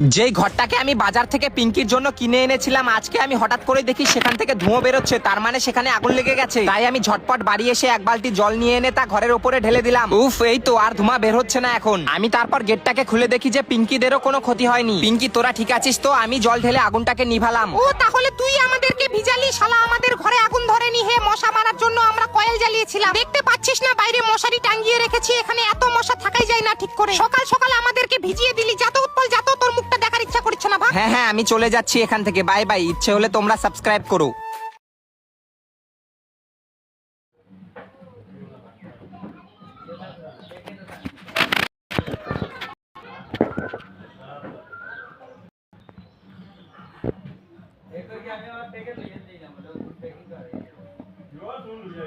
যেই ঘরটাকে আমি বাজার থেকে পিঙ্কির জন্য কিনে এনেছিলাম, আজকে আমি হঠাৎ করে দেখি সেখান থেকে ধোঁয়া বেরোচ্ছে। তার মানে সেখানে আগুন লেগে গেছে। তাই আমি ঝটপট বাড়ি এসে এক বালতি জল নিয়ে এনে তা ঘরের উপরে ঢেলে দিলাম। উফ, এই তো আর ধোঁয়া বের হচ্ছে না এখন। আমি তারপর গেটটাকে খুলে দেখি যে পিঙ্কিদেরও কোনো ক্ষতি হয়নি। পিঙ্কি, তোরা ঠিক আছিস তো? আমি জল ঢেলে আগুনটাকে নিভালাম। ও তাহলে তুই আমাদেরকে ভিজালি? শালা, আমাদের ঘরে আগুন ধরেনি হে। মশা মারার জন্য আমরা কয়েল জ্বালিয়েছিলাম। দেখতে পাচ্ছিস না বাইরে মশারি টাঙ্গিয়ে রেখেছি? এখানে এত মশা থাকাই যায় না ঠিক করে। সকাল সকাল আমাদেরকে ভিজিয়ে দিলি। যত উৎপল, যত, তোর মুখটা দেখার ইচ্ছা করছে না ভাগ। হ্যাঁ, আমি চলে যাচ্ছি এখান থেকে। Bye bye. ইচ্ছে হলে তোমরা সাবস্ক্রাইব করো। एक तो क्या मैं और टेके तो ये नहीं ना मतलब टेकिंग कर रही है जो सुन लिया